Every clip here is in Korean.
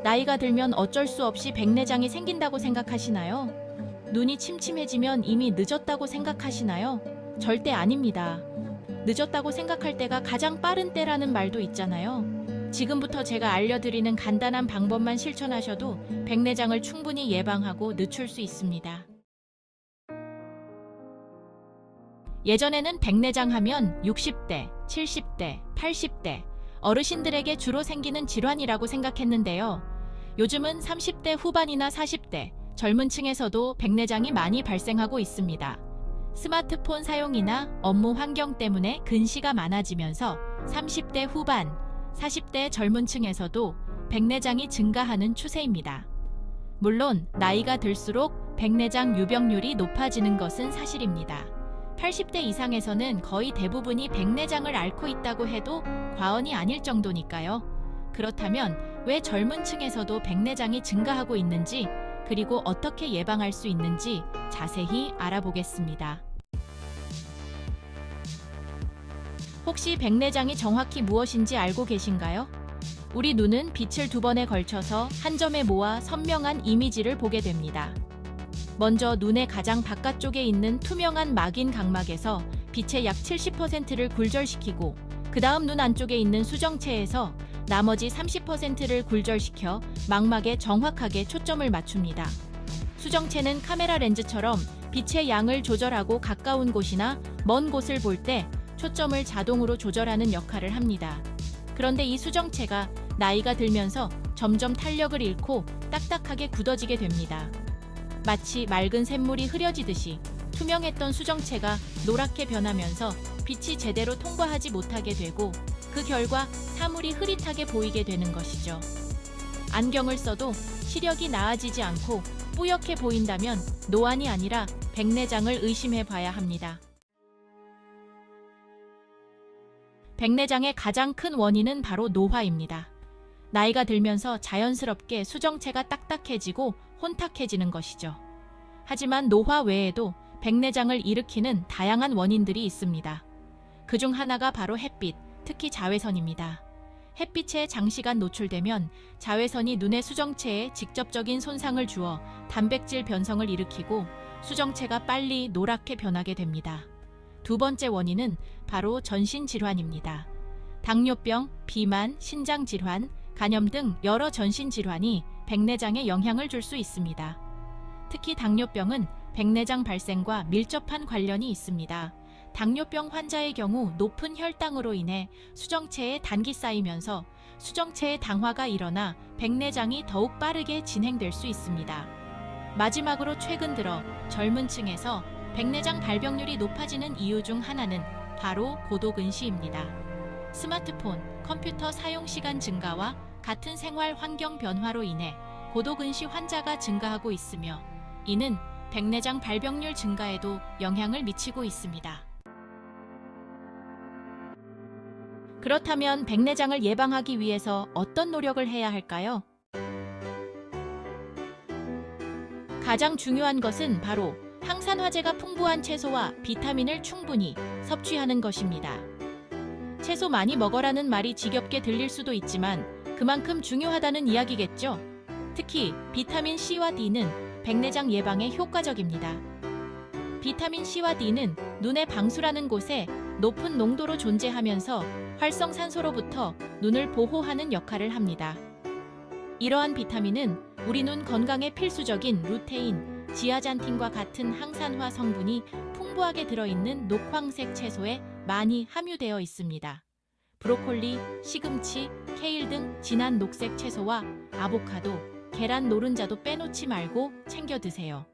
나이가 들면 어쩔 수 없이 백내장이 생긴다고 생각하시나요? 눈이 침침해지면 이미 늦었다고 생각하시나요? 절대 아닙니다. 늦었다고 생각할 때가 가장 빠른 때라는 말도 있잖아요. 지금부터 제가 알려드리는 간단한 방법만 실천하셔도 백내장을 충분히 예방하고 늦출 수 있습니다. 예전에는 백내장 하면 60대, 70대, 80대 어르신들에게 주로 생기는 질환이라고 생각했는데요. 요즘은 30대 후반이나 40대 젊은 층에서도 백내장이 많이 발생하고 있습니다. 스마트폰 사용이나 업무 환경 때문에 근시가 많아지면서 30대 후반, 40대 젊은 층에서도 백내장이 증가하는 추세입니다. 물론 나이가 들수록 백내장 유병률이 높아지는 것은 사실입니다. 80대 이상에서는 거의 대부분이 백내장을 앓고 있다고 해도 과언이 아닐 정도니까요. 그렇다면 왜 젊은 층에서도 백내장이 증가하고 있는지, 그리고 어떻게 예방할 수 있는지 자세히 알아보겠습니다. 혹시 백내장이 정확히 무엇인지 알고 계신가요? 우리 눈은 빛을 2번에 걸쳐서 한 점에 모아 선명한 이미지를 보게 됩니다. 먼저 눈의 가장 바깥쪽에 있는 투명한 막인 각막에서 빛의 약 70%를 굴절시키고, 그 다음 눈 안쪽에 있는 수정체에서 나머지 30%를 굴절시켜 망막에 정확하게 초점을 맞춥니다. 수정체는 카메라 렌즈처럼 빛의 양을 조절하고 가까운 곳이나 먼 곳을 볼 때 초점을 자동으로 조절하는 역할을 합니다. 그런데 이 수정체가 나이가 들면서 점점 탄력을 잃고 딱딱하게 굳어지게 됩니다. 마치 맑은 샘물이 흐려지듯이 투명했던 수정체가 노랗게 변하면서 빛이 제대로 통과하지 못하게 되고, 그 결과 사물이 흐릿하게 보이게 되는 것이죠. 안경을 써도 시력이 나아지지 않고 뿌옇게 보인다면 노안이 아니라 백내장을 의심해 봐야 합니다. 백내장의 가장 큰 원인은 바로 노화입니다. 나이가 들면서 자연스럽게 수정체가 딱딱해지고 혼탁해지는 것이죠. 하지만 노화 외에도 백내장을 일으키는 다양한 원인들이 있습니다. 그중 하나가 바로 햇빛, 특히 자외선입니다. 햇빛에 장시간 노출되면 자외선이 눈의 수정체에 직접적인 손상을 주어 단백질 변성을 일으키고 수정체가 빨리 노랗게 변하게 됩니다. 두 번째 원인은 바로 전신질환입니다. 당뇨병, 비만, 신장질환, 간염 등 여러 전신질환이 백내장에 영향을 줄 수 있습니다. 특히 당뇨병은 백내장 발생과 밀접한 관련이 있습니다. 당뇨병 환자의 경우 높은 혈당으로 인해 수정체에 단기 쌓이면서 수정체의 당화가 일어나 백내장이 더욱 빠르게 진행될 수 있습니다. 마지막으로 최근 들어 젊은 층에서 백내장 발병률이 높아지는 이유 중 하나는 바로 고도근시입니다. 스마트폰, 컴퓨터 사용 시간 증가와 같은 생활 환경 변화로 인해 고도근시 환자가 증가하고 있으며, 이는 백내장 발병률 증가에도 영향을 미치고 있습니다. 그렇다면 백내장을 예방하기 위해서 어떤 노력을 해야 할까요? 가장 중요한 것은 바로 항산화제가 풍부한 채소와 비타민을 충분히 섭취하는 것입니다. 채소 많이 먹어라는 말이 지겹게 들릴 수도 있지만 그만큼 중요하다는 이야기겠죠. 특히 비타민 C와 D는 백내장 예방에 효과적입니다. 비타민 C와 D는 눈의 방수라는 곳에 높은 농도로 존재하면서 활성산소로부터 눈을 보호하는 역할을 합니다. 이러한 비타민은 우리 눈 건강에 필수적인 루테인, 지아잔틴과 같은 항산화 성분이 풍부하게 들어있는 녹황색 채소에 많이 함유되어 있습니다. 브로콜리, 시금치, 케일 등 진한 녹색 채소와 아보카도, 계란 노른자도 빼놓지 말고 챙겨 드세요.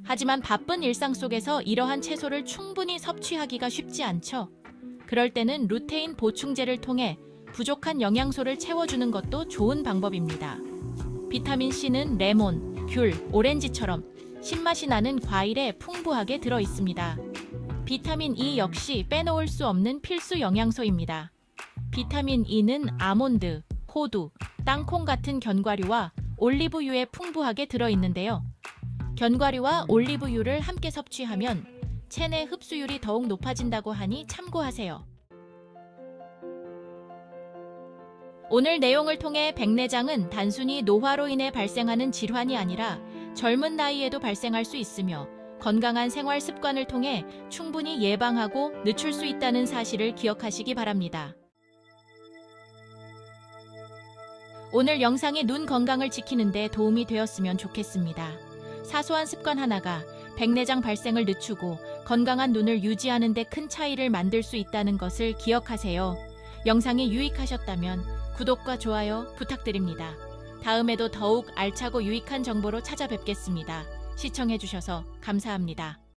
하지만 바쁜 일상 속에서 이러한 채소를 충분히 섭취하기가 쉽지 않죠. 그럴 때는 루테인 보충제를 통해 부족한 영양소를 채워주는 것도 좋은 방법입니다. 비타민 C는 레몬, 귤, 오렌지처럼 신맛이 나는 과일에 풍부하게 들어 있습니다. 비타민 E 역시 빼놓을 수 없는 필수 영양소입니다. 비타민 E는 아몬드, 호두, 땅콩 같은 견과류와 올리브유에 풍부하게 들어 있는데요. 견과류와 올리브유를 함께 섭취하면 체내 흡수율이 더욱 높아진다고 하니 참고하세요. 오늘 내용을 통해 백내장은 단순히 노화로 인해 발생하는 질환이 아니라 젊은 나이에도 발생할 수 있으며 건강한 생활 습관을 통해 충분히 예방하고 늦출 수 있다는 사실을 기억하시기 바랍니다. 오늘 영상이 눈 건강을 지키는 데 도움이 되었으면 좋겠습니다. 사소한 습관 하나가 백내장 발생을 늦추고 건강한 눈을 유지하는 데 큰 차이를 만들 수 있다는 것을 기억하세요. 영상이 유익하셨다면 구독과 좋아요 부탁드립니다. 다음에도 더욱 알차고 유익한 정보로 찾아뵙겠습니다. 시청해주셔서 감사합니다.